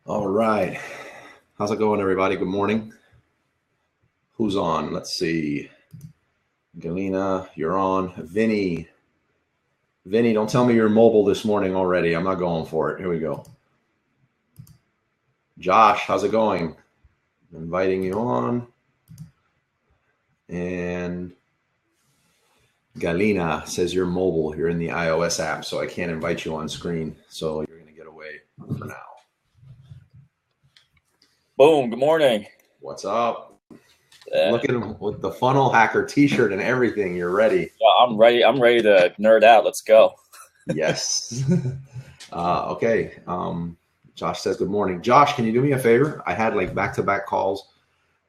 All right. How's it going, everybody? Good morning. Who's on? Let's see. Galena, you're on. Vinny. Vinny, don't tell me you're mobile this morning already. I'm not going for it. Here we go. Josh, how's it going? Inviting you on. And Galena says you're mobile. You're in the iOS app, so I can't invite you on screen. So you're going to get away for now. Boom. Good morning. What's up? Look at him with the funnel hacker t-shirt and everything. You're ready. Yeah, I'm ready. I'm ready to nerd out. Let's go. Yes. Okay. Josh says good morning. Josh, can you do me a favor? I had like back-to-back calls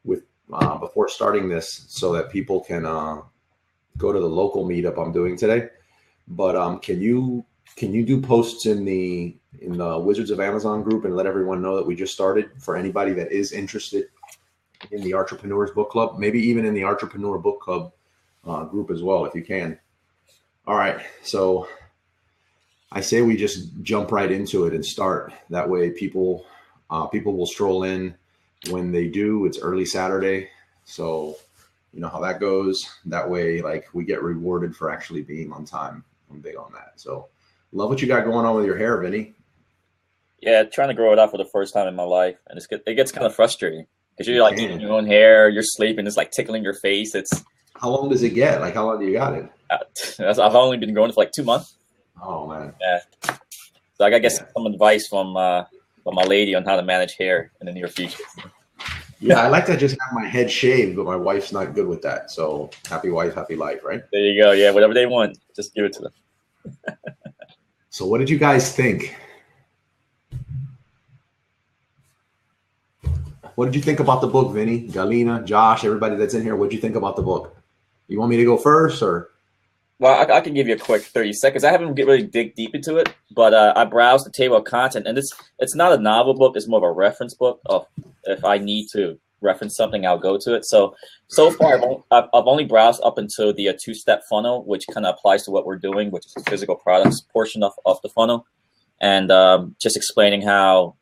with before starting this so that people can go to the local meetup I'm doing today. But can you do posts in the Wizards of Amazon group and let everyone know that we just started for anybody that is interested in the Entrepreneurs Book Club, maybe even in the Entrepreneur Book Club group as well, if you can. All right. So I say we just jump right into it and start. That way people will stroll in when they do. It's early Saturday. So you know how that goes. That way, like, we get rewarded for actually being on time. I'm big on that. So love what you got going on with your hair, Vinny. Yeah, trying to grow it out for the first time in my life. And it gets kind of frustrating because you're like eating your own hair, you're sleeping, it's like tickling your face. How long does it get? Like, how long do you got it? I've only been growing it for like 2 months. Oh, man. Yeah. So I gotta get some advice from my lady on how to manage hair in the near future. Yeah, I like to just have my head shaved, but my wife's not good with that. So happy wife, happy life, right? There you go. Yeah, whatever they want, just give it to them. So what did you guys think? What did you think about the book, Vinny, Galena, Josh, everybody that's in here? What did you think about the book? You want me to go first, or? Well, I can give you a quick 30 seconds. I haven't really dig deep into it, but I browsed the table of content, and it's not a novel book. It's more of a reference book of if I need to reference something, I'll go to it. So far, I've only browsed up into the two-step funnel, which kind of applies to what we're doing, which is the physical products portion of the funnel, and just explaining how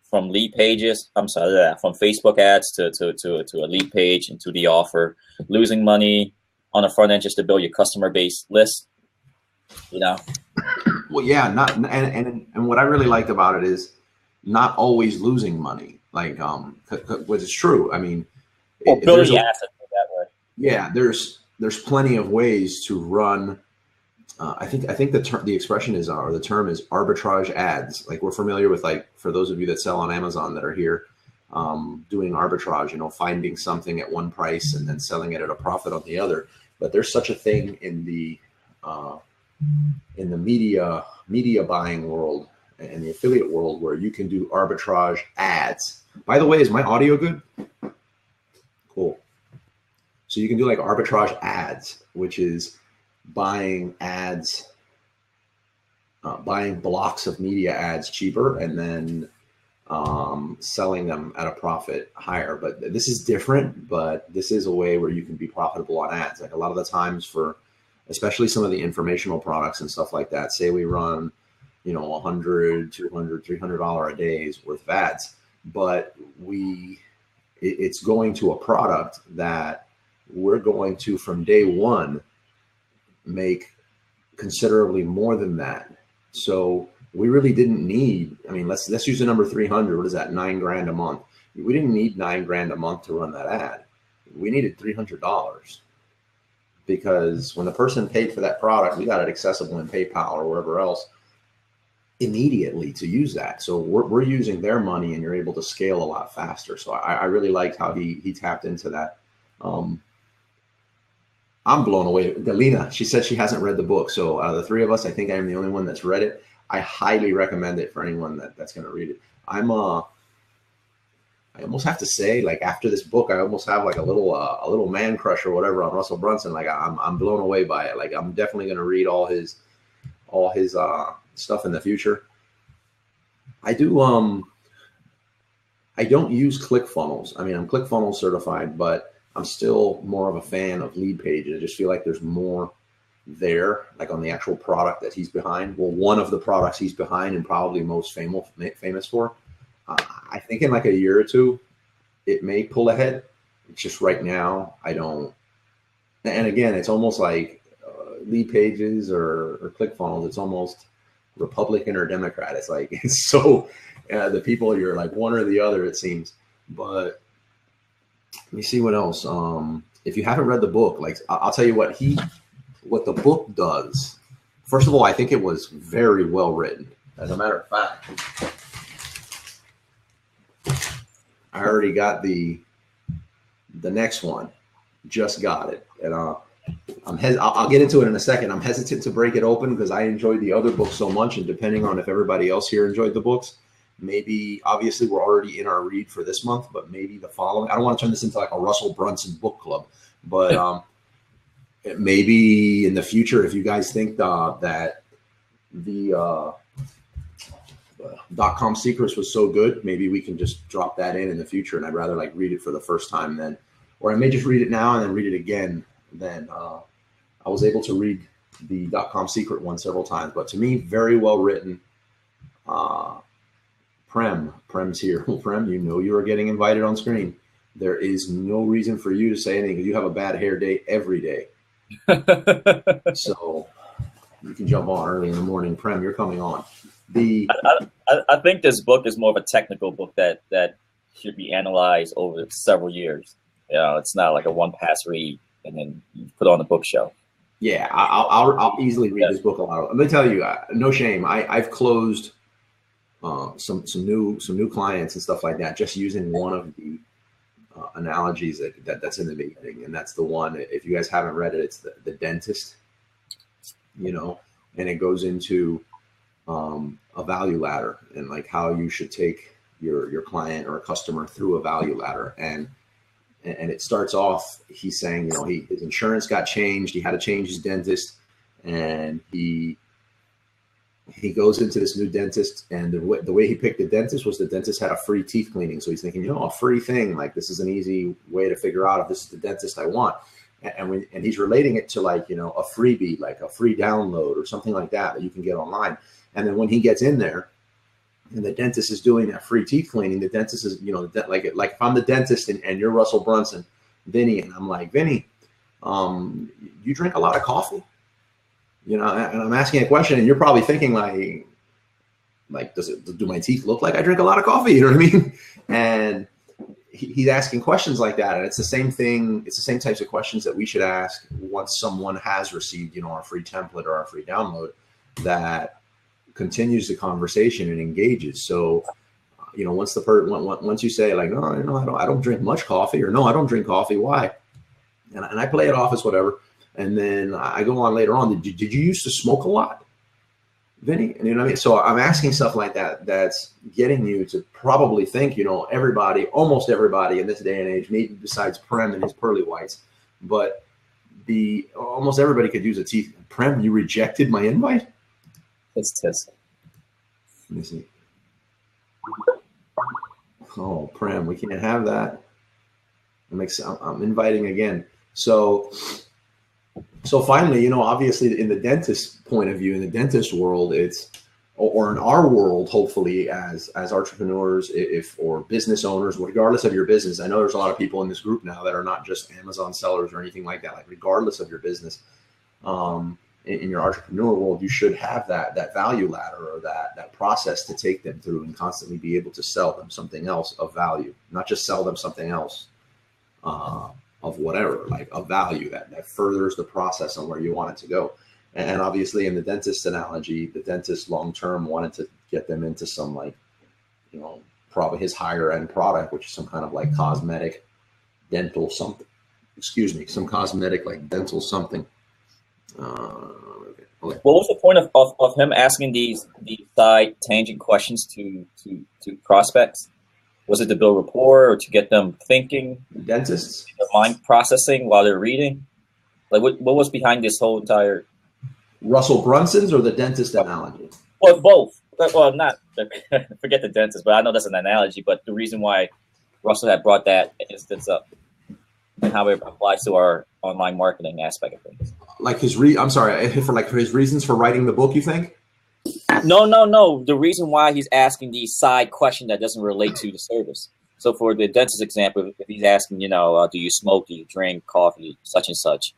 from lead pages, from Facebook ads to a lead page and to the offer, losing money on the front end just to build your customer base list, you know? Well, yeah, and what I really liked about it is not always losing money, like, which is true. I mean, building the asset that way. Yeah, there's plenty of ways to run. I think the expression is, or the term is, arbitrage ads. Like, we're familiar with, like, for those of you that sell on Amazon that are here, doing arbitrage, finding something at one price and then selling it at a profit on the other. But there's such a thing in the media buying world and the affiliate world where you can do arbitrage ads. By the way, is my audio good? Cool. So you can do like arbitrage ads, which is buying ads, buying blocks of media ads cheaper and then selling them at a profit higher. But this is different, but this is a way where you can be profitable on ads. Like, a lot of the times, for especially some of the informational products and stuff like that, say we run, $100, $200, $300 a day's worth of ads, but it's going to a product that we're going to, from day one, make considerably more than that. So we really didn't need, let's use the number 300. What is that? $9,000 a month. We didn't need $9,000 a month to run that ad. We needed $300 because when the person paid for that product, we got it accessible in PayPal or wherever else immediately to use that. So we're using their money, and you're able to scale a lot faster. So I really liked how he tapped into that. I'm blown away. Galena, she said she hasn't read the book. So out of the three of us, I think I'm the only one that's read it. I highly recommend it for anyone that's going to read it. I almost have to say, like, after this book, I almost have like a little man crush or whatever on Russell Brunson. Like, I'm blown away by it. Like, I'm definitely going to read all his stuff in the future. I don't use ClickFunnels. I'm ClickFunnels certified, but I'm still more of a fan of lead pages. I just feel like there's more there, like on the actual product that he's behind. Well, one of the products he's behind and probably most famous for. I think in like a year or two, it may pull ahead. It's just right now, I don't. And again, it's almost like lead pages or ClickFunnels. It's almost Republican or Democrat. It's like, it's so, the people, you're like one or the other, it seems. But let me see what else. If you haven't read the book, like I'll tell you what the book does. First of all, I think it was very well written. As a matter of fact, I already got the next one. Just got it, and I'll get into it in a second. I'm hesitant to break it open because I enjoyed the other book so much, and depending on if everybody else here enjoyed the books, maybe obviously we're already in our read for this month, but maybe the following. I don't want to turn this into like a Russell Brunson book club, but maybe in the future, if you guys think that the .com secrets was so good, maybe we can just drop that in the future, and I'd rather like read it for the first time then, or I may just read it now and then read it again. Then I was able to read the .com secret one several times, but to me, very well written. Prem's here. Prem, you know you are getting invited on screen. There is no reason for you to say anything because you have a bad hair day every day. So you can jump on early in the morning. Prem, you're coming on. I think this book is more of a technical book that should be analyzed over several years. You know, it's not like a one-pass read and then you put on the bookshelf. Yeah, I'll easily read this book a lot. Let me tell you, no shame. I've closed some new clients and stuff like that just using one of the analogies that's in the beginning, and that's the one. If you guys haven't read it, it's the dentist. You know, and it goes into a value ladder and like how you should take your client or a customer through a value ladder. And it starts off, he's saying, you know, his insurance got changed. He had to change his dentist, and he goes into this new dentist, and the way he picked the dentist was the dentist had a free teeth cleaning. So he's thinking, you know, a free thing, like this is an easy way to figure out if this is the dentist I want. And he's relating it to like, you know, a freebie, like a free download or something like that you can get online. And then when he gets in there and the dentist is doing that free teeth cleaning, the dentist is, you know, like if I'm the dentist and you're Russell Brunson, Vinny, and I'm like, Vinny, you drink a lot of coffee? You know, and I'm asking a question and you're probably thinking like, do my teeth look like I drink a lot of coffee? You know what I mean? And he's asking questions like that. And it's the same thing. It's the same types of questions that we should ask once someone has received, you know, our free template or our free download that continues the conversation and engages. So, you know, once once you say like, no, you know, I don't drink much coffee, or no, I don't drink coffee. Why? And I play it off as whatever. And then I go on later on. Did you used to smoke a lot, Vinny? And you know what I mean? So I'm asking stuff like that. That's getting you to probably think, you know, almost everybody in this day and age, maybe besides Prem and his pearly whites, but almost everybody could use a teeth. Prem, you rejected my invite? It's test. Let me see. Oh, Prem, we can't have that. I'm inviting again. So finally, you know, obviously in the dentist point of view, in the dentist world, or in our world, hopefully as entrepreneurs, or business owners, regardless of your business. I know there's a lot of people in this group now that are not just Amazon sellers or anything like that. Like regardless of your business, in your entrepreneur world, you should have that value ladder or that process to take them through and constantly be able to sell them something else of value, not just sell them something else of whatever, like of value that furthers the process on where you want it to go. And obviously in the dentist analogy, the dentist long-term wanted to get them into some like, you know, probably his higher end product, which is some kind of like cosmetic dental something, some cosmetic like dental something. Okay. What was the point of him asking these side tangent questions to prospects? Was it to build rapport or to get them thinking? Dentists? Their mind processing while they're reading? Like what was behind this whole entire... Russell Brunson's or the dentist analogy? Well, both. Well, not forget the dentist, but I know that's an analogy. But the reason why Russell had brought that instance up and how it applies to our online marketing aspect of things. Like for his reasons for writing the book, you think? No. The reason why he's asking these side questions that doesn't relate to the service. So for the dentist example, if he's asking, do you smoke, do you drink coffee, such and such,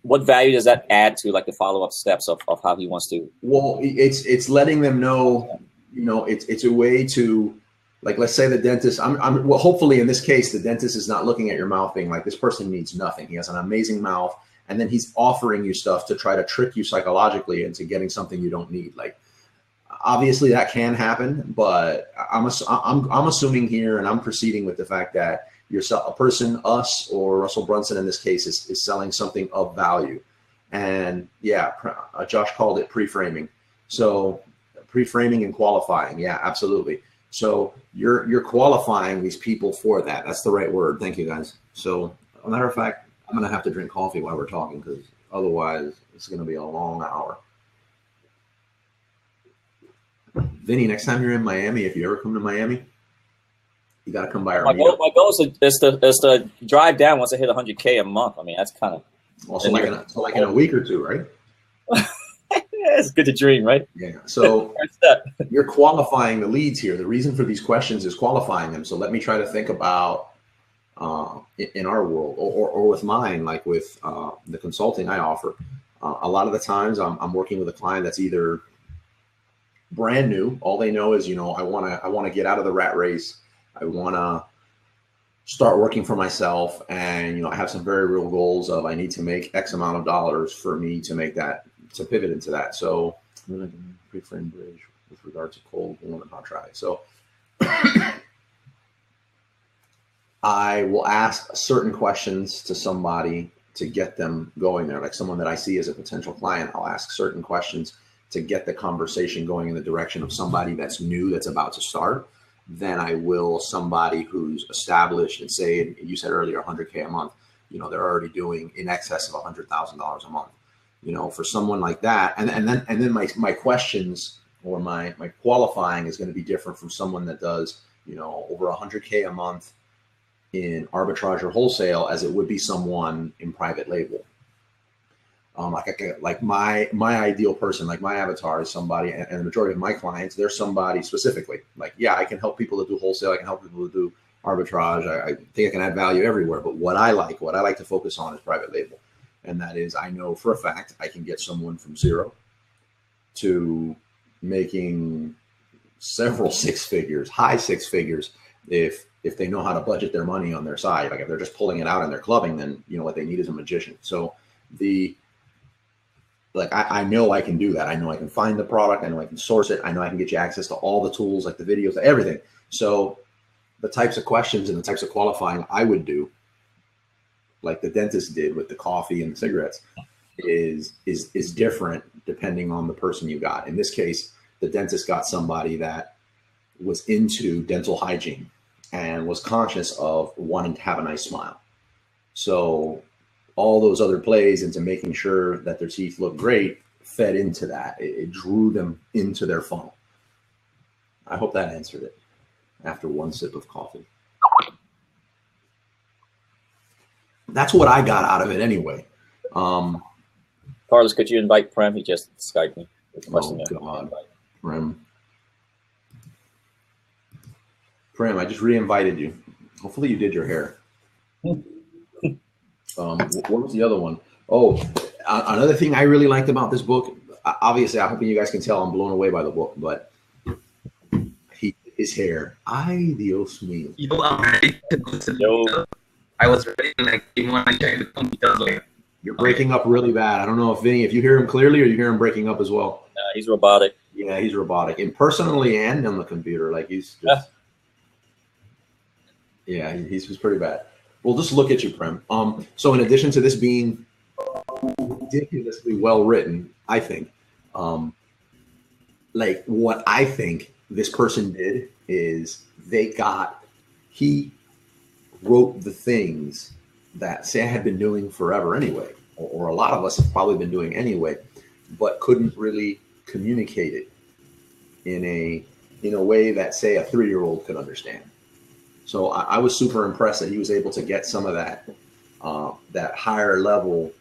what value does that add to like the follow-up steps of how he wants to? Well, it's letting them know, it's a way to, like, let's say the dentist, well, hopefully in this case, the dentist is not looking at your mouth being like, this person needs nothing. He has an amazing mouth. And then he's offering you stuff to try to trick you psychologically into getting something you don't need. Like, obviously that can happen, but I'm assuming here, and I'm proceeding with the fact that a person, us or Russell Brunson in this case, is selling something of value. And yeah, Josh called it pre-framing. So pre-framing and qualifying. Yeah, absolutely. So you're qualifying these people for that. That's the right word. Thank you, guys. So as a matter of fact, I'm going to have to drink coffee while we're talking, because otherwise it's going to be a long hour. Vinny, next time you're in Miami, if you ever come to Miami, you got to come by our meetup. My goal is to drive down once I hit 100K a month. I mean, that's kind of also like in a week or two, right? Yeah, it's good to dream, right? Yeah. So you're qualifying the leads here. The reason for these questions is qualifying them. So let me try to think about in our world or with mine, like with the consulting I offer. A lot of the times I'm working with a client that's either brand new. All they know is, I want to get out of the rat race. I want to start working for myself. And, I have some very real goals of I need to make X amount of dollars for me to make that, to pivot into that. So I'm going to pre-frame bridge with regard to cold, warm, and hot try. So I will ask certain questions to somebody to get them going there. Like someone that I see as a potential client, I'll ask certain questions to get the conversation going in the direction of somebody that's new, that's about to start. Then I will somebody who's established and say, you said earlier, 100K a month, they're already doing in excess of $100,000 a month, for someone like that. And then my questions or my qualifying is going to be different from someone that does, over 100K a month in arbitrage or wholesale as it would be someone in private label. Like my ideal person, like my avatar is somebody, and the majority of my clients, they're somebody specifically. Like, yeah, I can help people to do wholesale. I can help people to do arbitrage. I think I can add value everywhere. But what I like to focus on is private label. And that is, I know for a fact I can get someone from zero to making several six figures, high six figures, if they know how to budget their money on their side. Like if they're just pulling it out and they're clubbing, then what they need is a magician. So I know I can do that. I know I can find the product. I know I can source it. I know I can get you access to all the tools, like the videos, everything. So the types of questions and the types of qualifying I would do, like the dentist did with the coffee and the cigarettes, is different depending on the person you got. In this case, the dentist got somebody that was into dental hygiene and was conscious of wanting to have a nice smile. So all those other plays into making sure that their teeth look great fed into that. It drew them into their funnel. I hope that answered it after one sip of coffee. That's what I got out of it anyway. Carlos, could you invite Prem? He just Skyped me. Oh, God. Prem, I just re-invited you. Hopefully you did your hair. What was the other one? Oh, another thing I really liked about this book, obviously, I'm hoping you guys can tell I'm blown away by the book, but his hair. Ay, Dios mío. I'm ready to go to I was ready to even when I checked the computer. You're breaking up really bad. I don't know if Vinny, if you hear him clearly or you hear him breaking up as well. He's robotic. Yeah, he's robotic. And personally and on the computer. Like he's just, he's just pretty bad. We'll just look at you, Prem. So in addition to this being ridiculously well written, I think, like what I think this person did is he wrote the things that say I had been doing forever anyway, or a lot of us have probably been doing anyway, but couldn't really communicate it in a way that, say, a 3-year-old could understand. So I was super impressed that he was able to get some of that higher level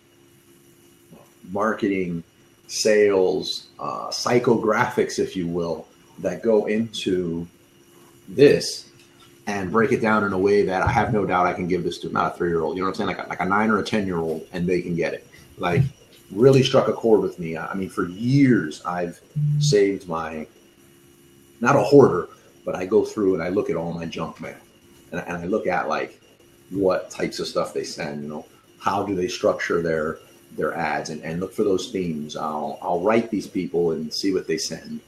marketing sales, psychographics, if you will, that go into this and break it down in a way that I have no doubt I can give this to not a 3-year-old, you know what I'm saying? Like a 9 or a 10-year-old, and they can get it. Like, really struck a chord with me. I mean, for years I've saved my, not a hoarder, but I go through and I look at all my junk mail, and I look at like what types of stuff they send, you know, how do they structure their ads, and look for those themes. I'll write these people and see what they send.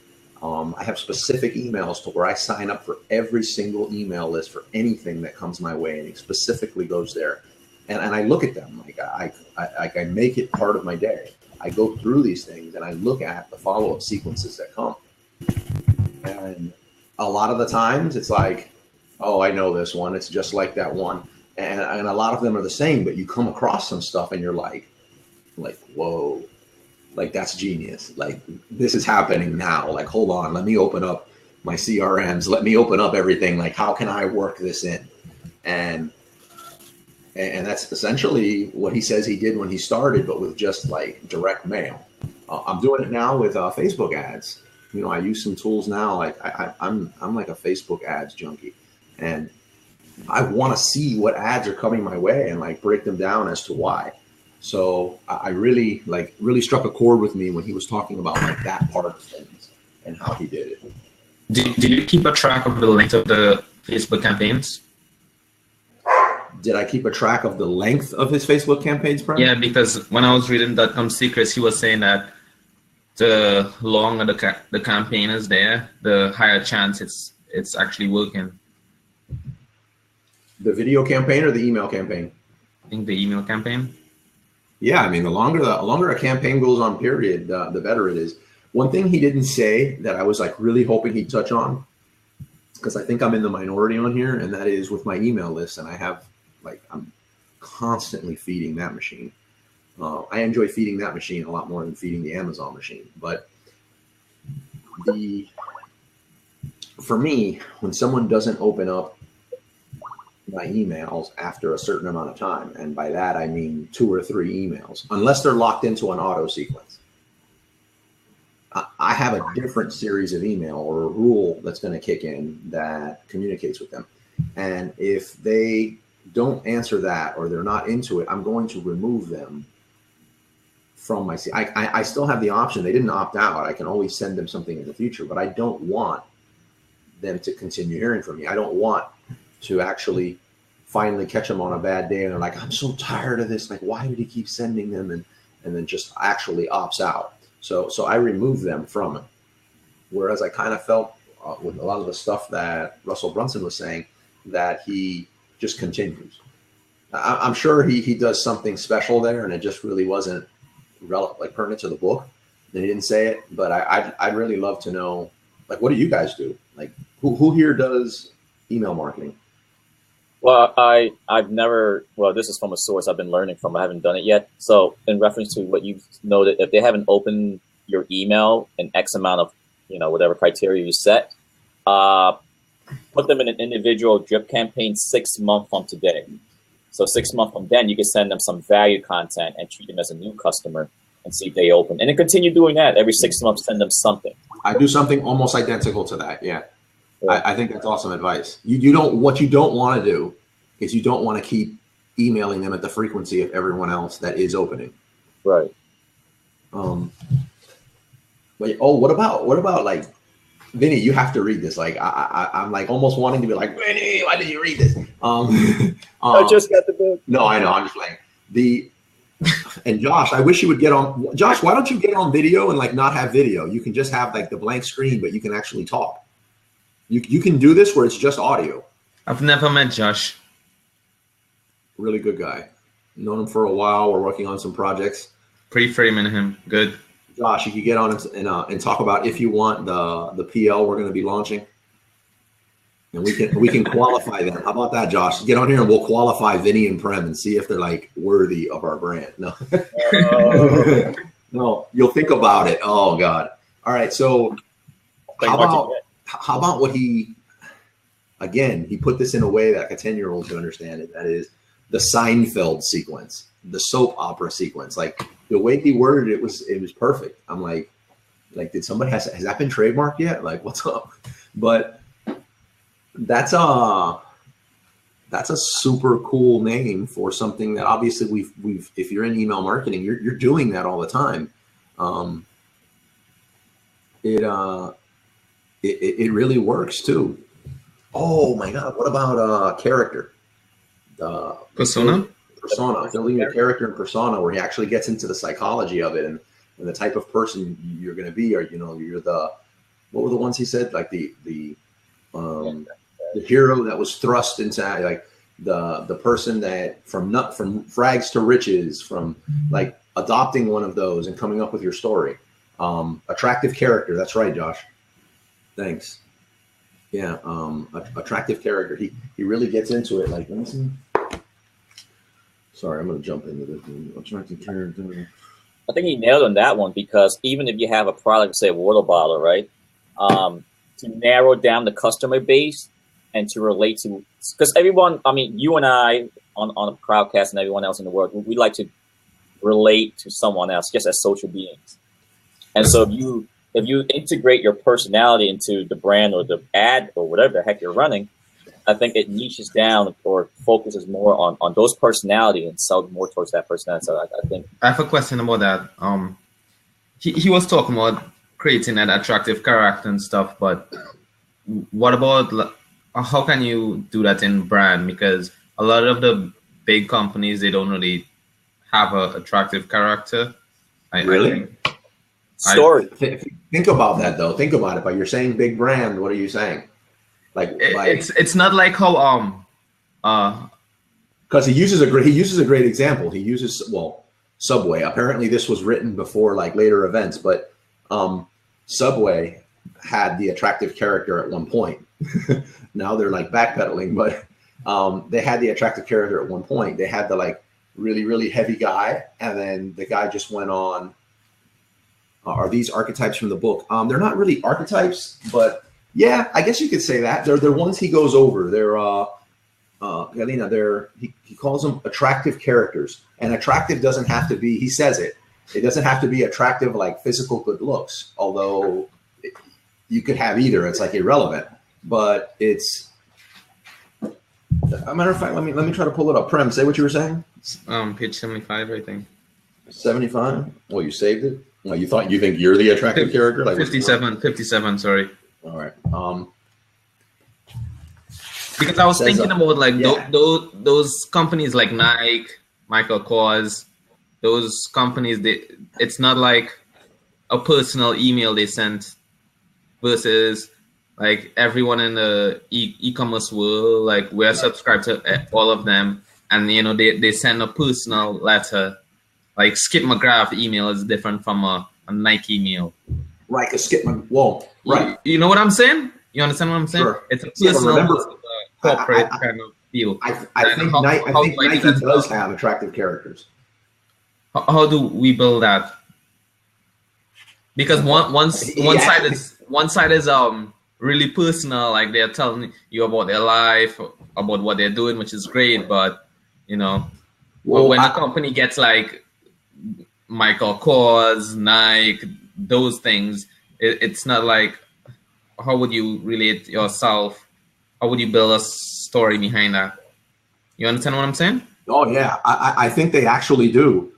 I have specific emails to where I sign up for every single email list for anything that comes my way, and it specifically goes there. And I look at them, like I make it part of my day. I go through these things and I look at the follow-up sequences that come. And a lot of the times it's like, oh, I know this one. It's just like that one. And a lot of them are the same, but you come across some stuff and you're like, whoa, like that's genius. Like this is happening now. Like, hold on, let me open up my CRMs. Let me open up everything. Like, how can I work this in? And that's essentially what he says he did when he started, but with just like direct mail. I'm doing it now with Facebook ads. You know, I use some tools now. Like I'm like a Facebook ads junkie, and I want to see what ads are coming my way and like break them down as to why. So I really struck a chord with me when he was talking about like that part of things and how he did it. Did you keep a track of the length of the Facebook campaigns? Did I keep a track of the length of his Facebook campaigns, Brian? Yeah, because when I was reading .com Secrets, he was saying that the longer the campaign is there, the higher chance it's actually working. The video campaign or the email campaign? I think the email campaign. Yeah, I mean, the longer a campaign goes on, period, the better it is. One thing he didn't say that I was like really hoping he'd touch on, because I think I'm in the minority on here, and that is with my email list, and I'm constantly feeding that machine. I enjoy feeding that machine a lot more than feeding the Amazon machine. But for me, when someone doesn't open up my emails after a certain amount of time, and by that I mean 2 or 3 emails, unless they're locked into an auto sequence, I have a different series of email or a rule that's going to kick in that communicates with them. And if they don't answer that or they're not into it, I'm going to remove them from my, I still have the option. They didn't opt out. I can always send them something in the future, but I don't want them to continue hearing from me. I don't want to actually finally catch them on a bad day and they're like, I'm so tired of this. Like, why did he keep sending them? And then just actually opts out. So I remove them from it. Whereas I kind of felt with a lot of the stuff that Russell Brunson was saying, that he just continues. I'm sure he does something special there, and it just really wasn't pertinent to the book. And he didn't say it, but I'd really love to know, like, what do you guys do? Like, who here does email marketing? Well, I've never, well, this is from a source I've been learning from. I haven't done it yet. So in reference to what you noted, if they haven't opened your email in X amount of, whatever criteria you set, put them in an individual drip campaign 6 months from today. So 6 months from then, you can send them some value content and treat them as a new customer and see if they open. And then continue doing that. Every 6 months, send them something. I do something almost identical to that. Yeah. I think that's awesome advice. What you don't want to do is you don't want to keep emailing them at the frequency of everyone else that is opening. Right. What about like, Vinny, you have to read this. Like, I'm like almost wanting to be like, Vinny, why did you read this? I just got the book. No, I know. I'm just playing. And Josh, I wish you would get on. Josh, why don't you get on video and like not have video? You can just have like the blank screen, but you can actually talk. You can do this where it's just audio. I've never met Josh. Really good guy. Known him for a while. We're working on some projects. Pretty framing him. Good. Josh, you could get on and talk about, if you want, the PL we're going to be launching, and we can qualify them. How about that, Josh? Get on here and we'll qualify Vinny and Prem and see if they're like worthy of our brand. No, no, you'll think about it. Oh God! All right, so how about what he put this in a way that like a 10-year-old can understand it. That is the Seinfeld sequence, the soap opera sequence, like. the way he worded it was perfect. I'm like, did somebody has that been trademarked yet? Like, what's up? But that's a super cool name for something that obviously we've if you're in email marketing, you're doing that all the time. It really works too. Oh my God! What about character? Persona, building your character and persona, where he actually gets into the psychology of it and the type of person you're going to be, or you're the, what were the ones he said, like the hero that was thrust into, like the person that from frags to riches, from like adopting one of those and coming up with your story. Attractive character. That's right, Josh. Thanks. Yeah. Attractive character. He really gets into it. Like, let me see. Sorry, I'm going to jump into this. Attractive character. I think he nailed on that one, because even if you have a product, say a water bottle, right? To narrow down the customer base and to relate to, because everyone, I mean, you and I on a Crowdcast and everyone else in the world, we like to relate to someone else just as social beings. And so if you integrate your personality into the brand or the ad or whatever the heck you're running, I think it niches down or focuses more on those personality and sells more towards that personality. So I think I have a question about that. He was talking about creating that attractive character and stuff, but what about how can you do that in brand? Because a lot of the big companies, they don't really have an attractive character. Really? Story. Think about that though. Think about it. But you're saying big brand. What are you saying? Like it's not like how because he uses a great example. He uses Subway. Apparently this was written before like later events, but Subway had the attractive character at one point. Now they're like backpedaling, but they had the attractive character at one point. They had the like really, really heavy guy, and then the guy just went on. Are these archetypes from the book? They're not really archetypes, but yeah, I guess you could say that. They're ones he goes over. They're Galina, he calls them attractive characters. And attractive doesn't have to be, he says it doesn't have to be attractive like physical good looks, although you could have either. It's like irrelevant. But it's a matter of fact, let me try to pull it up. Prem, say what you were saying. Page 75, I think. 75? Well, you saved it? Well, you think you're the attractive character? Like 57, sorry. All right. Because I was thinking about like those companies like Nike, Michael Kors, those companies, it's not like a personal email they sent versus like everyone in the e-commerce world, like we're subscribed to all of them, and they send a personal letter. Like Skip McGrath email is different from a Nike email. Right, because Skip right. You know what I'm saying? You understand what I'm saying? Sure. It's a personal corporate kind of deal. I think Nike does have attractive characters. How do we build that? Because one side is really personal, like they're telling you about their life, about what they're doing, which is great. But when a company gets like Michael Kors, Nike, those things, it's not like, how would you relate yourself? How would you build a story behind that? You understand what I'm saying? Oh yeah, I think they actually do.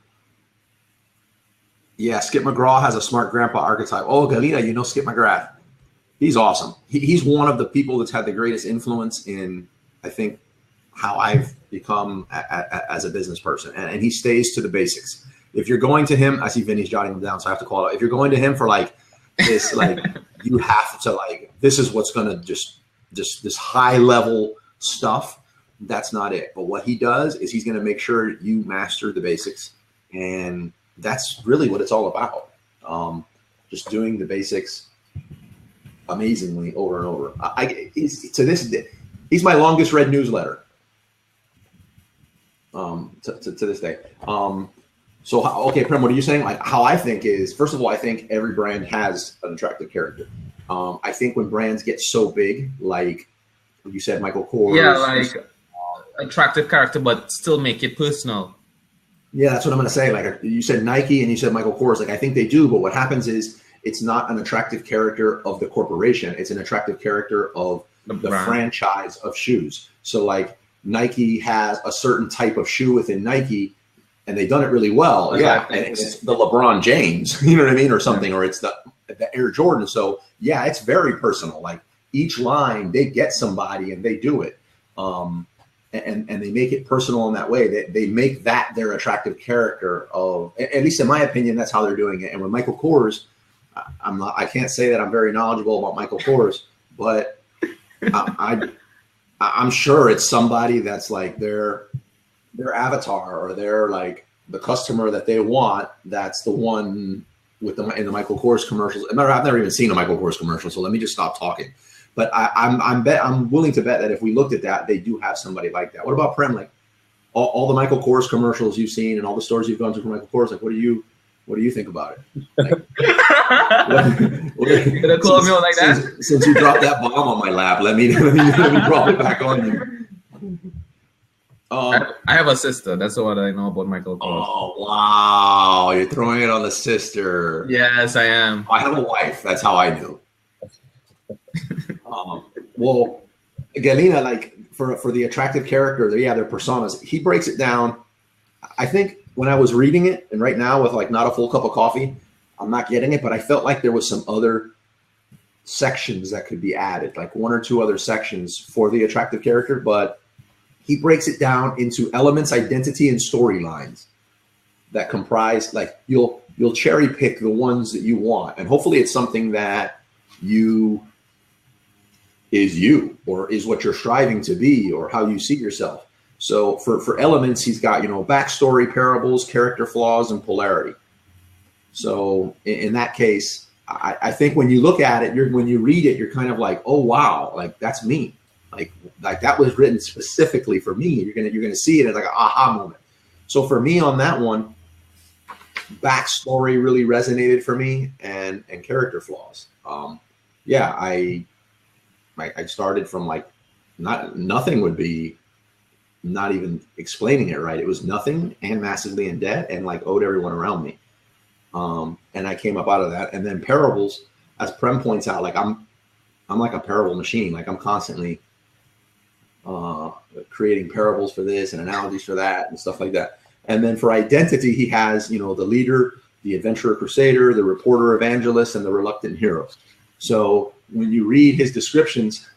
Yeah, Skip McGraw has a smart grandpa archetype. Oh, Galina, Skip McGrath. He's awesome. He's one of the people that's had the greatest influence in, I think, how I've become as a business person. And he stays to the basics. If you're going to him, I see Vinny's jotting them down, so I have to call it. If you're going to him for like this, like you have to like, this is what's going to just this high level stuff. That's not it. But what he does is he's going to make sure you master the basics. And that's really what it's all about. Just doing the basics amazingly over and over. He's my longest read newsletter to this day. Okay, Prem, what are you saying? Like how I think is, first of all, I think every brand has an attractive character. I think when brands get so big, like you said, Michael Kors. Yeah, like attractive character, but still make it personal. Yeah, that's what I'm going to say. Like you said Nike and you said Michael Kors. Like I think they do, but what happens is it's not an attractive character of the corporation. It's an attractive character of the franchise of shoes. So like Nike has a certain type of shoe within Nike, and they've done it really well. Yeah, and it's the LeBron James, you know what I mean, or something, or it's the Air Jordan. So yeah, it's very personal. Like each line, they get somebody and they do it. And they make it personal in that way. They make that their attractive character of, at least in my opinion, that's how they're doing it. And with Michael Kors, I can't say that I'm very knowledgeable about Michael Kors, but I'm sure it's somebody that's like their avatar, or they're like the customer that they want. That's the one with in the Michael Kors commercials. I've never even seen a Michael Kors commercial, so let me just stop talking. But I'm willing to bet that if we looked at that, they do have somebody like that. What about Prem? Like all the Michael Kors commercials you've seen and all the stores you've gone to for Michael Kors, like what do you think about it? Like, you're gonna call me like that? Since you dropped that bomb on my lap, let me drop it back on you. I have a sister. That's what I know about Michael Kors. Oh wow, you're throwing it on the sister. Yes, I am. I have a wife. That's how I knew. Well, Galina, like for the attractive character, their personas, he breaks it down. I think when I was reading it, and right now with like not a full cup of coffee, I'm not getting it, but I felt like there was some other sections that could be added, like one or two other sections for the attractive character, but he breaks it down into elements, identity, and storylines that comprise, like you'll cherry pick the ones that you want. And hopefully it's something that is you, or is what you're striving to be, or how you see yourself. So for elements, he's got, backstory, parables, character flaws, and polarity. So in that case, I think when you look at it, when you read it, you're kind of like, oh, wow, like that's me. Like that was written specifically for me. You're gonna see it as like an aha moment. So for me on that one, backstory really resonated for me, and character flaws. I started from like nothing would be, not even explaining it right. It was nothing and massively in debt and like owed everyone around me. And I came up out of that. And then parables, as Prem points out, like I'm like a parable machine. Like I'm constantly creating parables for this and analogies for that and stuff like that. And then for identity, he has, the leader, the adventurer crusader, the reporter evangelist, and the reluctant hero. So when you read his descriptions,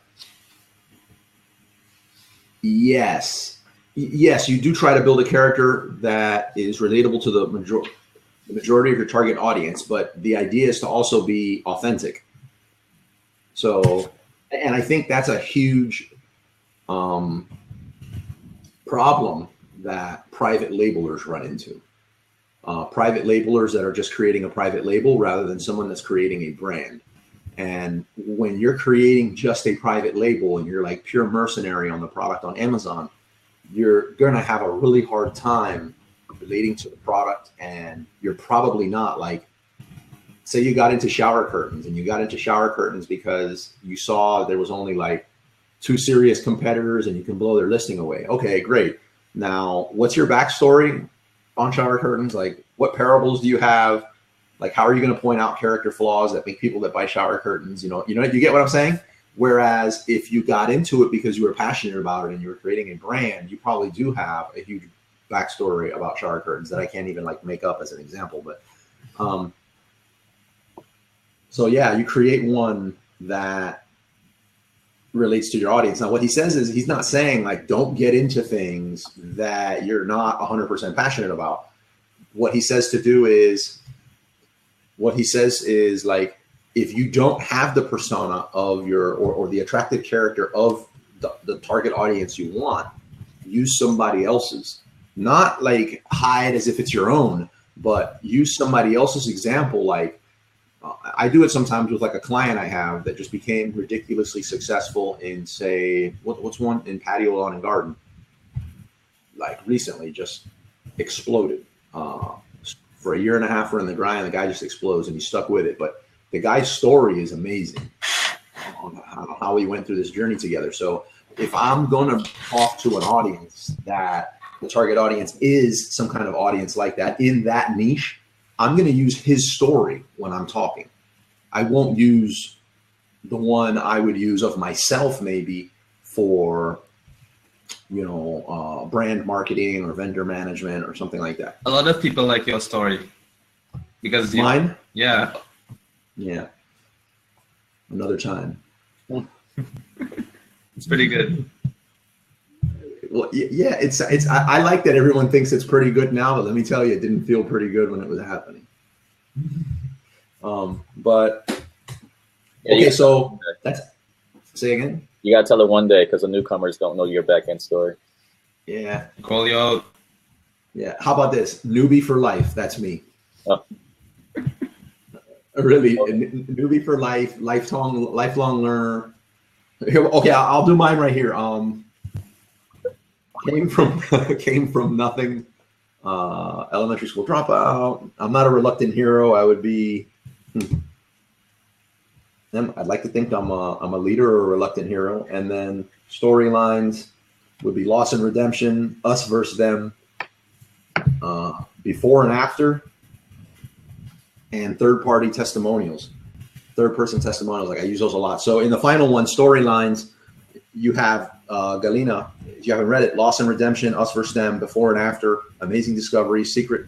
yes, you do try to build a character that is relatable to the majority of your target audience, but the idea is to also be authentic. So, and I think that's a huge problem that private labelers run into. Private labelers that are just creating a private label rather than someone that's creating a brand. And when you're creating just a private label and you're like pure mercenary on the product on Amazon, you're going to have a really hard time relating to the product. And you're probably not, like, say you got into shower curtains, and you got into shower curtains because you saw there was only like 2 serious competitors and you can blow their listing away. Okay, great. Now, what's your backstory on shower curtains? Like, what parables do you have? Like, how are you going to point out character flaws that make people that buy shower curtains, you get what I'm saying? Whereas if you got into it because you were passionate about it and you were creating a brand, you probably do have a huge backstory about shower curtains that I can't even like make up as an example. But so yeah, you create one that relates to your audience. Now, what he says is, he's not saying like, don't get into things that you're not 100% passionate about. What he says to do is, like, if you don't have the persona of your, or the attractive character of the target audience you want, use somebody else's. Not like hide as if it's your own, but use somebody else's example. Like, I do it sometimes with like a client I have that just became ridiculously successful in, say, what's one in patio, lawn, and garden? Like recently just exploded. For a year and a half, we're in the grind, the guy just explodes and he's stuck with it. But the guy's story is amazing on how we went through this journey together. So if I'm going to talk to an audience that the target audience is some kind of audience like that in that niche, I'm going to use his story when I'm talking. I won't use the one I would use of myself maybe for, brand marketing or vendor management or something like that. A lot of people like your story because mine. Yeah. Another time. It's pretty good. Well, yeah, it's. I like that everyone thinks it's pretty good now, but let me tell you, it didn't feel pretty good when it was happening. But okay, so that's. Say again. You gotta tell it one day because the newcomers don't know your back end story. Yeah. Call you out. Yeah. How about this? Newbie for life. That's me. Oh. Really, newbie for life, lifelong learner. Okay, I'll do mine right here. Came from nothing. Elementary school dropout. I'm not a reluctant hero. I would be. I'd like to think I'm a leader or a reluctant hero. And then storylines would be loss and redemption, us versus them, before and after, and third-party testimonials, third-person testimonials. Like I use those a lot. So in the final one, storylines, you have Galina. If you haven't read it, loss and redemption, us versus them, before and after, amazing discovery, secret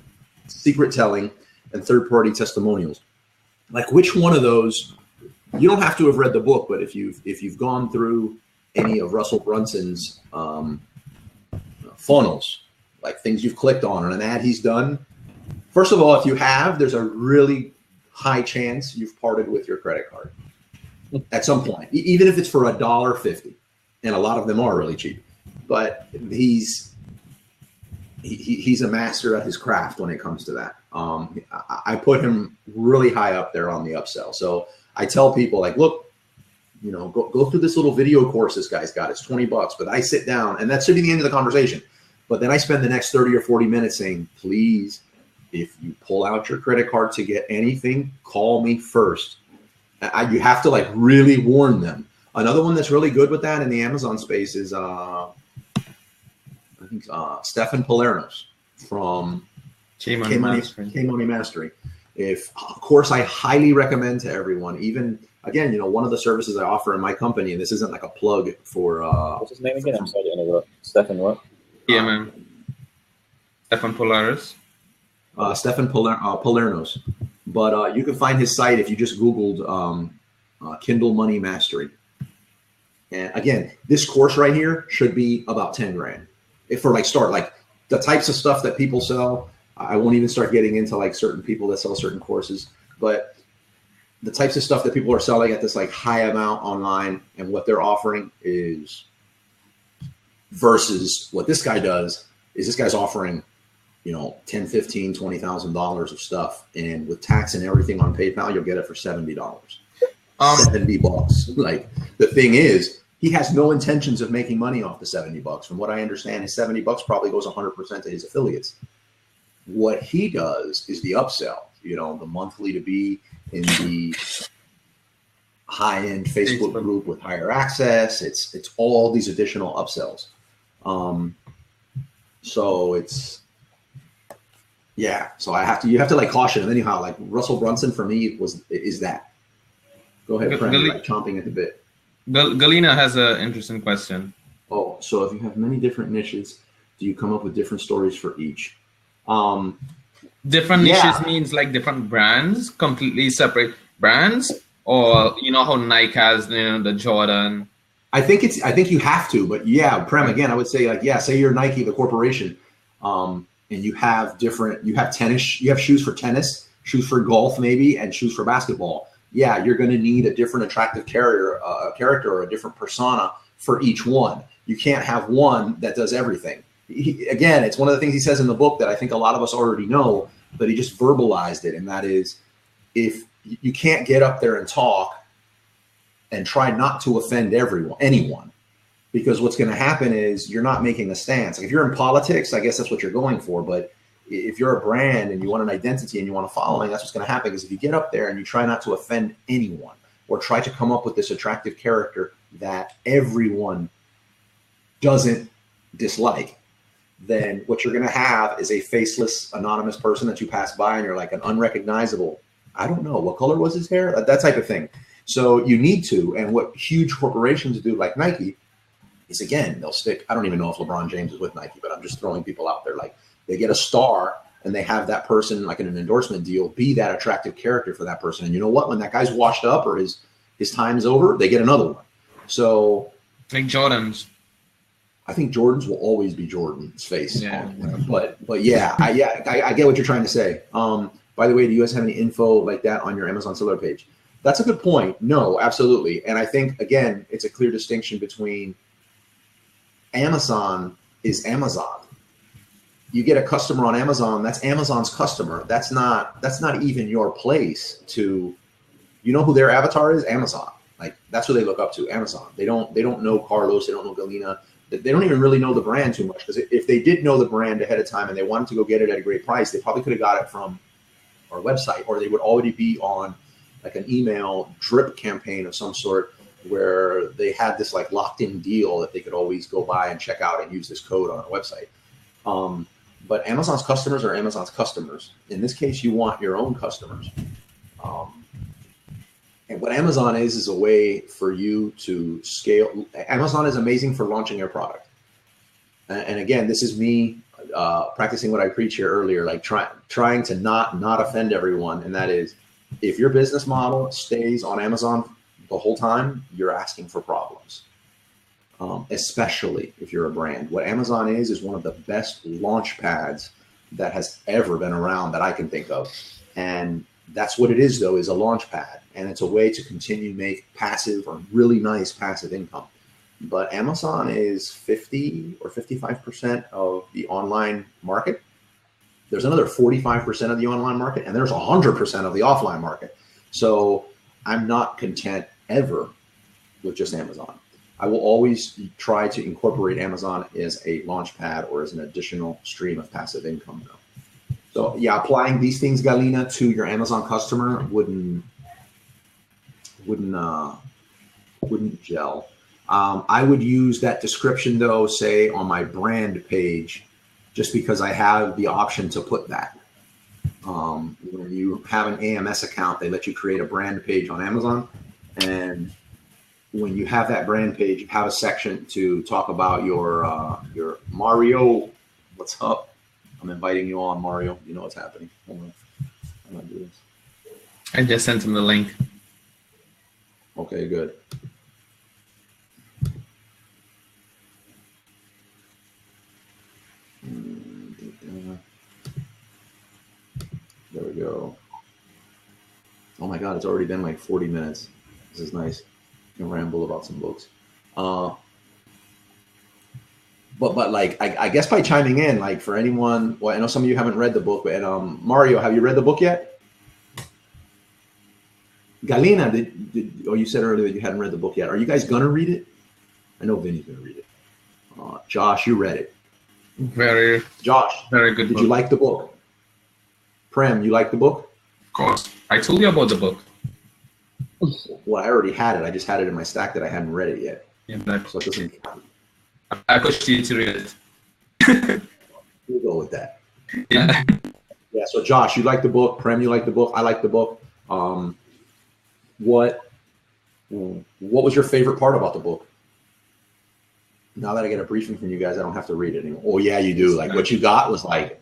telling, and third-party testimonials. Like which one of those? You don't have to have read the book, but if you've gone through any of Russell Brunson's funnels, like things you've clicked on or an ad he's done. First of all, if you have, there's a really high chance you've parted with your credit card at some point, even if it's for $1.50, and a lot of them are really cheap. But he's a master at his craft when it comes to that. I put him really high up there on the upsell. So I tell people like, look, go through this little video course this guy's got. It's $20, but I sit down, and that should be the end of the conversation. But then I spend the next 30 or 40 minutes saying, please, if you pull out your credit card to get anything, call me first. You have to like really warn them. Another one that's really good with that in the Amazon space is I think Stefan Palernos from K-Money Mastery. Of course, I highly recommend to everyone, even, again, one of the services I offer in my company, and this isn't like a plug for... What's his name again? I'm sorry to interrupt. Stefan what? Yeah, man. Stefan Palernos. Stefan Palernos. But you can find his site if you just Googled Kindle Money Mastery. And again, this course right here should be about 10 grand. If for start, like the types of stuff that people sell, I won't even start getting into like certain people that sell certain courses, but the types of stuff that people are selling at this like high amount online and what they're offering is versus what this guy does is this guy's offering, $10, $15, $20,000 of stuff. And with tax and everything on PayPal, you'll get it for $70. $70. Like the thing is, he has no intentions of making money off the $70. From what I understand, his $70 probably goes 100% to his affiliates. What he does is the upsell, the monthly to be in the high-end Facebook group with higher access. It's all these additional upsells. So it's, yeah. So you have to like caution him anyhow. Like Russell Brunson for me is that. Go ahead, Frank. Like chomping at the bit. Galina has an interesting question. Oh, so if you have many different niches, do you come up with different stories for each? Different niches means like different brands, completely separate brands, or how Nike has the Jordan. I think you have to, but yeah, Prem, again, I would say like, yeah, say you're Nike, the corporation, and you have tennis, you have shoes for tennis, shoes for golf maybe, and shoes for basketball. Yeah, you're going to need a different attractive character or a different persona for each one. You can't have one that does everything. Again, it's one of the things he says in the book that I think a lot of us already know, but he just verbalized it. And that is, if you can't get up there and talk and try not to offend anyone, because what's going to happen is you're not making a stance. Like if you're in politics, I guess that's what you're going for. But if you're a brand and you want an identity and you want a following, that's what's going to happen. Is if you get up there and you try not to offend anyone or try to come up with this attractive character that everyone doesn't dislike, then what you're going to have is a faceless, anonymous person that you pass by and you're like an unrecognizable, I don't know, what color was his hair? That type of thing. So you need to, and what huge corporations do, like Nike, is again, they'll stick, I don't even know if LeBron James is with Nike, but I'm just throwing people out there. Like they get a star and they have that person, like in an endorsement deal, be that attractive character for that person. And you know what? When that guy's washed up or his time's over, they get another one. So like Jordans. I think Jordan's will always be Jordan's face. Yeah. But yeah, I get what you're trying to say. By the way, do you guys have any info like that on your Amazon seller page? That's a good point. No, absolutely. And I think, again, it's a clear distinction between Amazon is Amazon. You get a customer on Amazon, that's Amazon's customer. That's not even your place to, you know who their avatar is? Amazon. Like that's who they look up to, Amazon. They don't know Carlos, they don't know Galina. They don't even really know the brand too much, because if they did know the brand ahead of time and they wanted to go get it at a great price, they probably could have got it from our website, or they would already be on like an email drip campaign of some sort where they had this like locked in deal that they could always go by and check out and use this code on our website. But Amazon's customers are Amazon's customers. In this case, you want your own customers. And what Amazon is a way for you to scale. Amazon is amazing for launching your product. And again, this is me practicing what I preach here earlier, like trying to not offend everyone. And that is, if your business model stays on Amazon the whole time, you're asking for problems. Especially if you're a brand. What Amazon is one of the best launch pads that has ever been around that I can think of. And that's what it is, though, is a launch pad. And it's a way to continue to make passive or really nice passive income. But Amazon is 50 or 55% of the online market. There's another 45% of the online market, and there's 100% of the offline market. So I'm not content ever with just Amazon. I will always try to incorporate Amazon as a launch pad or as an additional stream of passive income, though. So yeah, applying these things, Galina, to your Amazon customer wouldn't gel. I would use that description, though, say on my brand page, just because I have the option to put that. When you have an AMS account, they let you create a brand page on Amazon. And when you have that brand page, you have a section to talk about your Mario. What's up? I'm inviting you on, Mario. You know what's happening. Hold on. I'm gonna do this. I just sent him the link. Okay, good. There we go. Oh my God, it's already been like 40 minutes. This is nice. I can ramble about some books. But like, I guess by chiming in, like for anyone, well, I know some of you haven't read the book, but Mario, have you read the book yet? Galina, you said earlier that you hadn't read the book yet. Are you guys gonna read it? I know Vinny's gonna read it. Josh, you read it. Josh, very good. Did you like the book? Prem, you like the book? Of course. I told you about the book. Well, I already had it. I just had it in my stack that I hadn't read it yet. Yeah, so it doesn't count. I pushed you to read it. We'll go with that. Yeah. Yeah. So Josh, you like the book. Prem, you like the book. I like the book. What was your favorite part about the book? Now that I get a briefing from you guys, I don't have to read it anymore. Oh yeah, you do. Like what you got was like,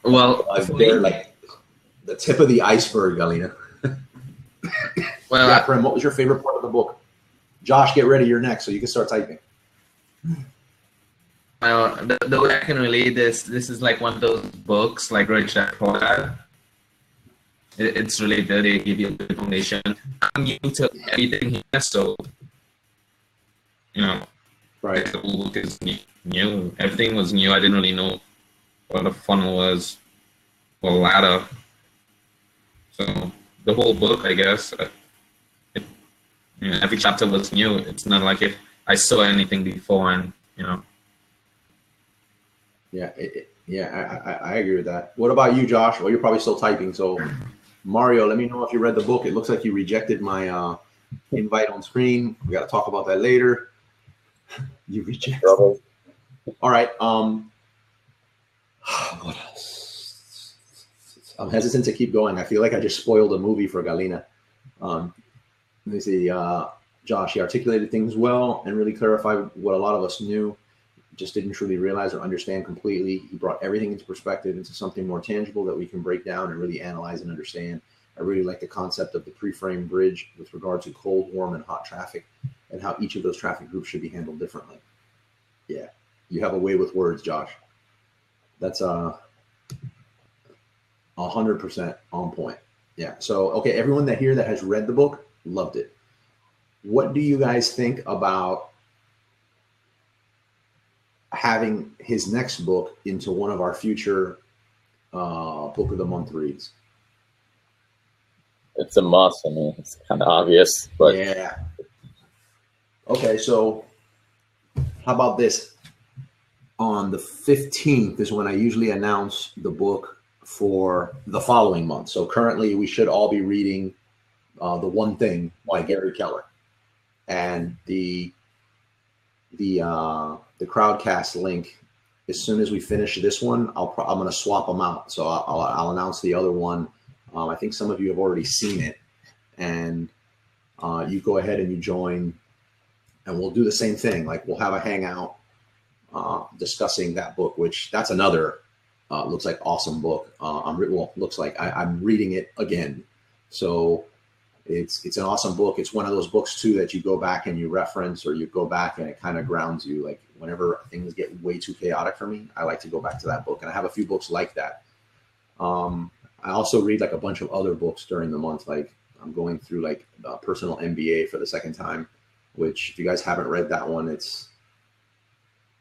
well, like the tip of the iceberg, Galina. Well, yeah, Prem, what was your favorite part of the book? Josh, get ready. You're next, so you can start typing. Well, the way I can relate this is like one of those books, like Rich Dad Poor Dad. It's related. They give you a good foundation. I'm new to everything here, so you know, right? The whole book is new. Everything was new. I didn't really know what a funnel was or ladder. So the whole book, I guess. Every chapter was new. It's not like if I saw anything before, and you know. Yeah, I agree with that. What about you, Josh? Well, you're probably still typing. So, Mario, let me know if you read the book. It looks like you rejected my invite on screen. We got to talk about that later. You rejected. All right. What else? I'm hesitant to keep going. I feel like I just spoiled a movie for Galina. Let me see. Josh, he articulated things well and really clarified what a lot of us knew, just didn't truly realize or understand completely. He brought everything into perspective, into something more tangible that we can break down and really analyze and understand. I really like the concept of the pre-frame bridge with regard to cold, warm, and hot traffic, and how each of those traffic groups should be handled differently. Yeah, you have a way with words, Josh. That's 100% on point. Yeah. So, okay, everyone that here that has read the book loved it. What do you guys think about having his next book into one of our future book of the month reads? It's a must. I mean, it's kind of obvious, but yeah. Okay, so how about this? On the 15th is when I usually announce the book for the following month. So currently we should all be reading The One Thing by Gary Keller. And the Crowdcast link, as soon as we finish this one, I'm going to swap them out. So I'll announce the other one. I think some of you have already seen it, and you go ahead and you join, and we'll do the same thing. Like we'll have a hangout discussing that book, which that's another looks like awesome book. Looks like I'm reading it again. So it's an awesome book. It's one of those books too that you go back and you reference, or you go back and it kind of grounds you. Like whenever things get way too chaotic for me, I like to go back to that book, and I have a few books like that. I also read like a bunch of other books during the month. Like I'm going through like Personal MBA for the second time, which if you guys haven't read that one, it's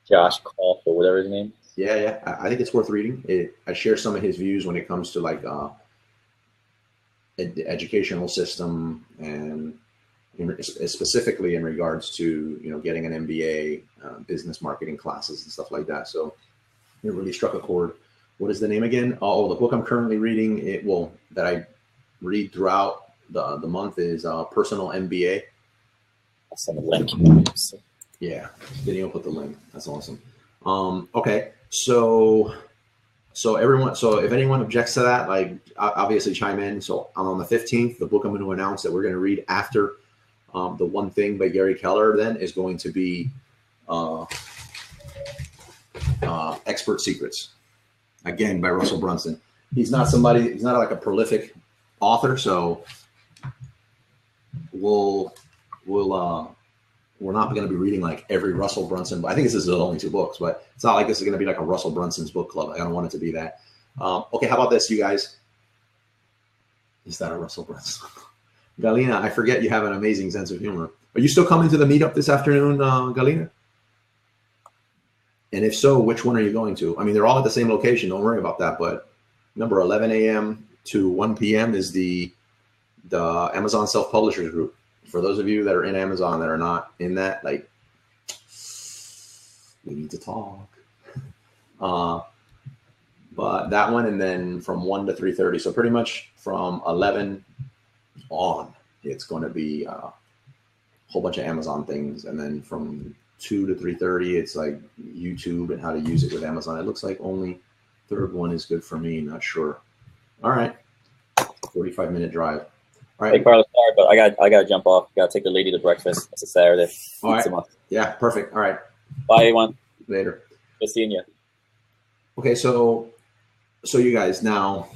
Josh Koff or whatever his name. Yeah. I think it's worth reading. I share some of his views when it comes to like the educational system, and specifically in regards to getting an MBA, business marketing classes and stuff like that. So it really struck a chord. What is the name again? Oh, the book I'm currently reading, that I read throughout the month is Personal MBA. I'll send a link. Yeah, Video put the link. That's awesome. Okay, so everyone, if anyone objects to that, like obviously chime in. So I'm on the 15th. The book I'm going to announce that we're going to read after The One Thing by Gary Keller then is going to be Expert Secrets, again by Russell Brunson. He's not like a prolific author, so we're not going to be reading like every Russell Brunson. I think this is only 2 books, but it's not like this is going to be like a Russell Brunson's book club. I don't want it to be that. Okay, how about this, you guys? Is that a Russell Brunson? Galina, I forget you have an amazing sense of humor. Are you still coming to the meetup this afternoon, Galina? And if so, which one are you going to? I mean, they're all at the same location. Don't worry about that. But number 11 a.m. to 1 p.m. is the Amazon Self-Publishers Group. For those of you that are in Amazon that are not in that, like, we need to talk. But that one, and then from 1 to 3:30. So pretty much from 11 on, it's going to be a whole bunch of Amazon things. And then from 2 to 3:30, it's like YouTube and how to use it with Amazon. It looks like only third one is good for me. Not sure. All right. 45-minute drive. All right. Hey, Carlos, sorry, but I got to jump off. Got to take the lady to breakfast. It's a Saturday. All right. Yeah, perfect. All right. Bye, everyone. Later. Good seeing you. Okay, so you guys now,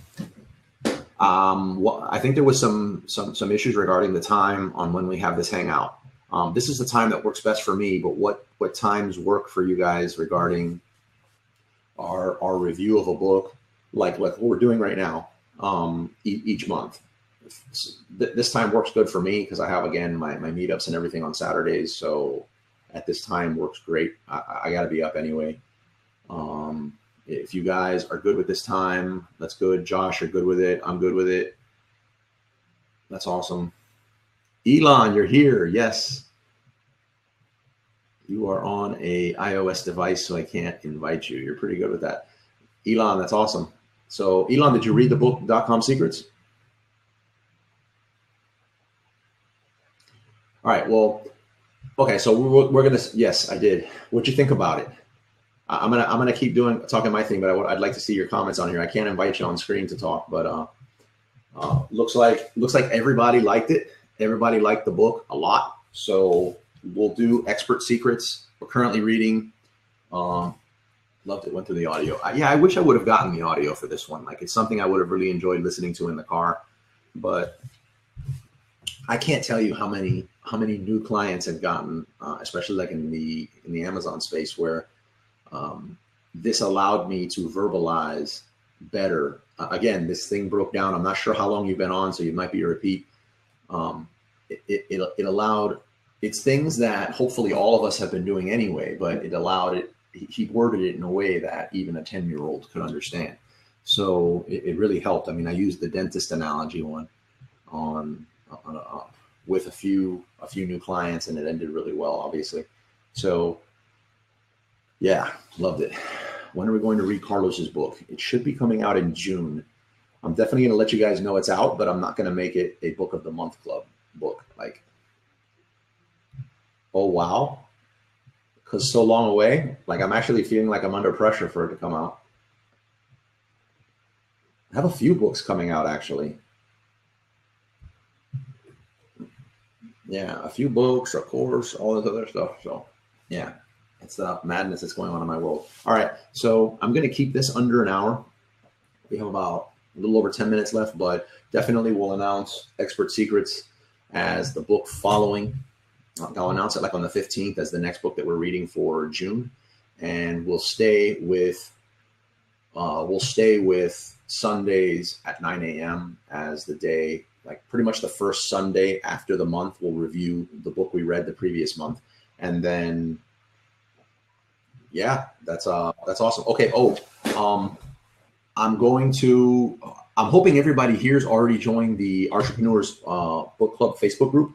I think there was some issues regarding the time on when we have this hangout. This is the time that works best for me, but what times work for you guys regarding our review of a book, like what we're doing right now, each month? This time works good for me because I have, again, my meetups and everything on Saturdays. So at this time works great. I got to be up anyway. If you guys are good with this time, that's good. Josh, you're good with it. I'm good with it. That's awesome. Elon, you're here. Yes. You are on a iOS device, so I can't invite you. You're pretty good with that. Elon, that's awesome. So Elon, did you read the book .com Secrets? All right. Well, okay. So we're going to, yes, I did. What'd you think about it? I'm gonna keep talking my thing, but I'd like to see your comments on here. I can't invite you on screen to talk, but looks like everybody liked it. Everybody liked the book a lot. So we'll do Expert Secrets. We're currently reading. Loved it. Went through the audio. Yeah, I wish I would have gotten the audio for this one. Like, it's something I would have really enjoyed listening to in the car, but I can't tell you how many new clients have gotten, especially like in the Amazon space, where this allowed me to verbalize better. Again, this thing broke down. I'm not sure how long you've been on, so you might be a repeat. It allowed, it's things that hopefully all of us have been doing anyway, but it allowed it. He worded it in a way that even a 10-year-old could understand. So it really helped. I mean, I used the dentist analogy one with a few new clients, and it ended really well, obviously. So yeah, loved it. When are we going to read Carlos's book? It should be coming out in June. I'm definitely going to let you guys know it's out, but I'm not going to make it a book of the month club book. Like, oh, wow. Because so long away, like I'm actually feeling like I'm under pressure for it to come out. I have a few books coming out, actually. Yeah, a few books, a course, all this other stuff. So yeah, it's the madness that's going on in my world. All right, so I'm going to keep this under an hour. We have about a little over 10 minutes left, but definitely we'll announce Expert Secrets as the book following. I'll announce it like on the 15th as the next book that we're reading for June, and we'll stay with Sundays at 9 a.m. as the day, like pretty much the first Sunday after the month. We'll review the book we read the previous month, and then yeah, that's awesome. Okay. I'm hoping everybody here's already joined the Entrepreneurs Book Club Facebook group.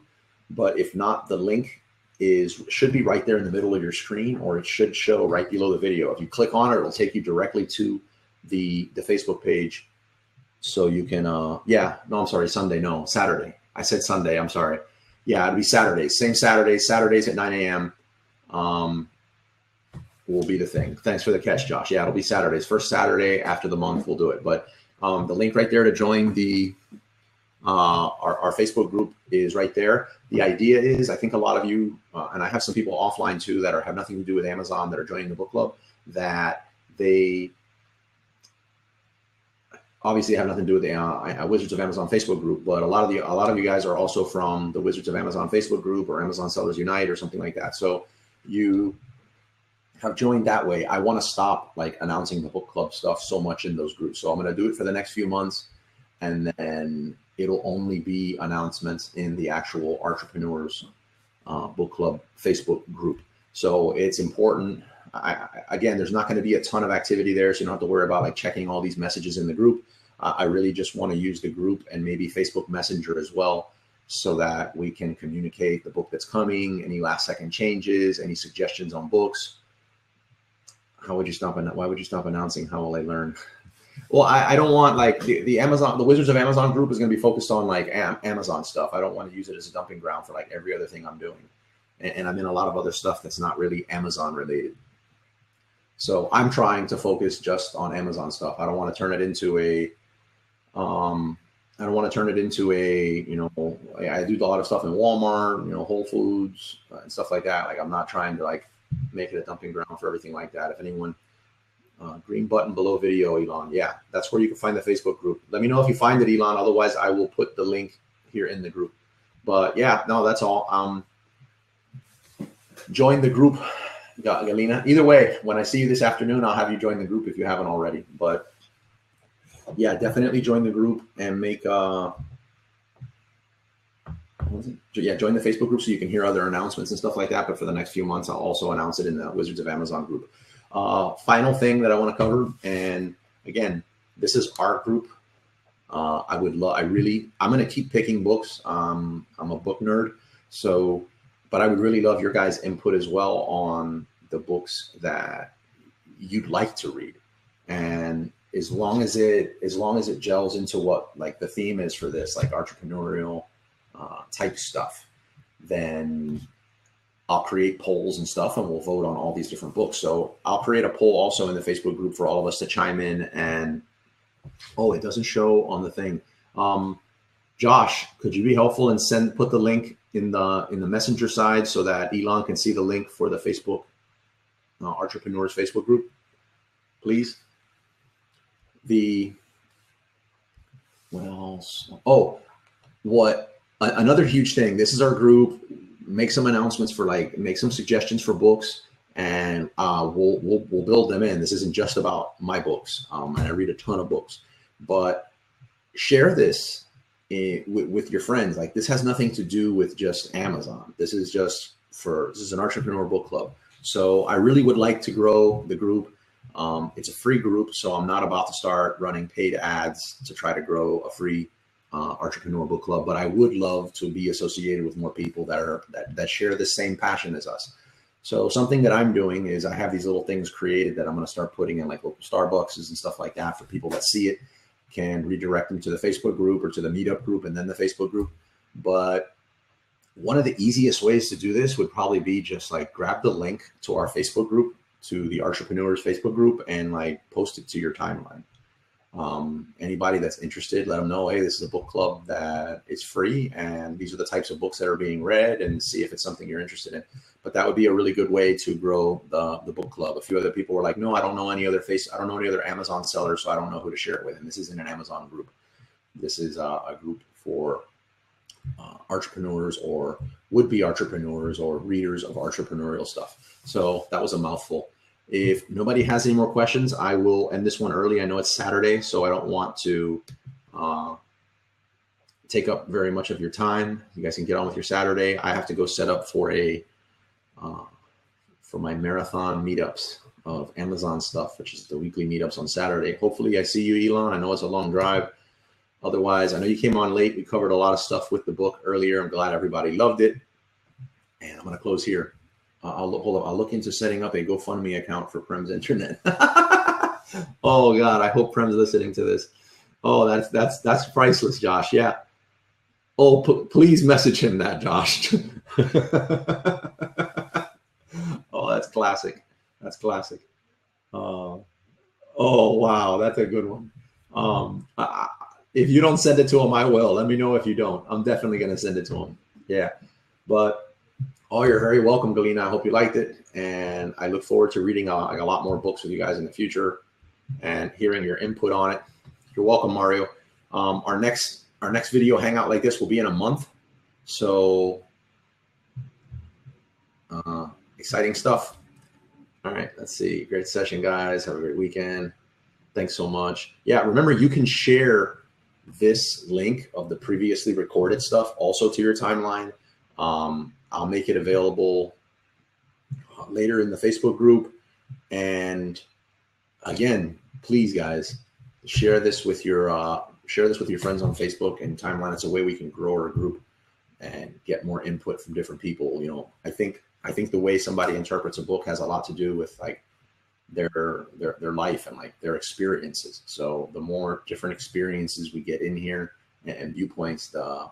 But if not, the link should be right there in the middle of your screen, or it should show right below the video. If you click on it, it'll take you directly to the Facebook page. So you can, Saturday. I said Sunday, I'm sorry. Yeah, it'll be Saturday. Same Saturdays at 9 a.m. Will be the thing. Thanks for the catch, Josh. Yeah, it'll be Saturdays. First Saturday after the month, we'll do it. But the link right there to join the our Facebook group is right there. The idea is, I think a lot of you, and I have some people offline too that have nothing to do with Amazon that are joining the book club, that they obviously have nothing to do with the Wizards of Amazon Facebook group, but a lot of you guys are also from the Wizards of Amazon Facebook group or Amazon Sellers Unite or something like that. So you have joined that way. I want to stop like announcing the book club stuff so much in those groups. So I'm going to do it for the next few months, and then it'll only be announcements in the actual Entrepreneurs Book Club Facebook group. So it's important. Again, there's not going to be a ton of activity there, so you don't have to worry about like checking all these messages in the group. I really just want to use the group and maybe Facebook Messenger as well, so that we can communicate the book that's coming, any last second changes, any suggestions on books. Why would you stop announcing? How will I learn? Well, I don't want like the Wizards of Amazon group is going to be focused on like Amazon stuff. I don't want to use it as a dumping ground for like every other thing I'm doing. And I'm in a lot of other stuff that's not really Amazon related. So I'm trying to focus just on Amazon stuff. I don't want to turn it into I do a lot of stuff in Walmart, Whole Foods and stuff like that. Like, I'm not trying to like make it a dumping ground for everything like that. If anyone, green button below video, Elon. Yeah, that's where you can find the Facebook group. Let me know if you find it, Elon. Otherwise, I will put the link here in the group. But yeah, no, that's all. Join the group, Galina. Either way, when I see you this afternoon, I'll have you join the group if you haven't already. But yeah, definitely join the group and make join the Facebook group so you can hear other announcements and stuff like that. But for the next few months, I'll also announce it in the Wizards of Amazon group. Final thing that I want to cover, and again, this is our group. I'm going to keep picking books. I'm a book nerd, but I would really love your guys' input as well on the books that you'd like to read. And as long as it gels into what like the theme is for this, like entrepreneurial type stuff, then I'll create polls and stuff, and we'll vote on all these different books. So I'll create a poll also in the Facebook group for all of us to chime in. And oh, it doesn't show on the thing. Josh, could you be helpful and put the link in the messenger side so that Elon can see the link for the Facebook Entrepreneurs Facebook group, please? What else? Oh, another huge thing. This is our group. Make some announcements for make some suggestions for books, and we'll build them in. This isn't just about my books, and I read a ton of books, but share this with your friends. Like, this has nothing to do with just Amazon. This is an entrepreneur book club. So I really would like to grow the group. It's a free group, so I'm not about to start running paid ads to try to grow a free entrepreneur book club, but I would love to be associated with more people that share the same passion as us. So something that I'm doing is I have these little things created that I'm going to start putting in like local Starbucks and stuff like that for people that see it, can redirect them to the Facebook group or to the meetup group and then the Facebook group. But one of the easiest ways to do this would probably be just like grab the link to our Facebook group, to the Entrepreneurs Facebook group, and like post it to your timeline. Anybody that's interested, let them know, hey, this is a book club that is free, and these are the types of books that are being read, and see if it's something you're interested in. But that would be a really good way to grow the book club. A few other people were like, no, I don't know any other Amazon sellers, so I don't know who to share it with. And this isn't an Amazon group. This is a group for entrepreneurs or would-be entrepreneurs or readers of entrepreneurial stuff. So that was a mouthful. If nobody has any more questions, I will end this one early. I know it's Saturday, so I don't want to take up very much of your time. You guys can get on with your Saturday. I have to go set up for my marathon meetups of Amazon stuff, which is the weekly meetups on Saturday. Hopefully I see you, Elon. I know it's a long drive. Otherwise, I know you came on late. We covered a lot of stuff with the book earlier. I'm glad everybody loved it. And I'm going to close here. I'll look into setting up a GoFundMe account for Prem's Internet. Oh God, I hope Prem's listening to this. Oh, that's priceless, Josh. Yeah. Oh, please message him that, Josh. Oh, that's classic. That's classic. Oh wow, that's a good one. If you don't send it to him, I will. Let me know if you don't. I'm definitely going to send it to him. Yeah, but. Oh, you're very welcome, Galina. I hope you liked it. And I look forward to reading a lot more books with you guys in the future and hearing your input on it. You're welcome, Mario. Our next video hangout like this will be in a month. So exciting stuff. All right, let's see. Great session, guys. Have a great weekend. Thanks so much. Yeah, remember, you can share this link of the previously recorded stuff also to your timeline. I'll make it available later in the Facebook group. And again, please, guys, share this with your friends on Facebook and timeline. It's a way we can grow our group and get more input from different people. You know, I think the way somebody interprets a book has a lot to do with like their life and like their experiences. So the more different experiences we get in here and viewpoints, the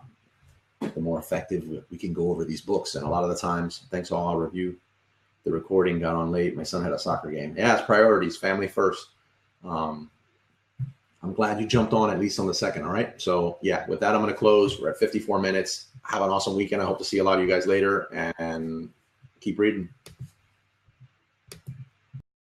more effective we can go over these books. And a lot of the times, thanks all, I'll review the recording, got on late. My son had a soccer game. Yeah, it's priorities, family first. I'm glad you jumped on at least on the second. All right. So yeah, with that, I'm going to close. We're at 54 minutes. Have an awesome weekend. I hope to see a lot of you guys later, and keep reading.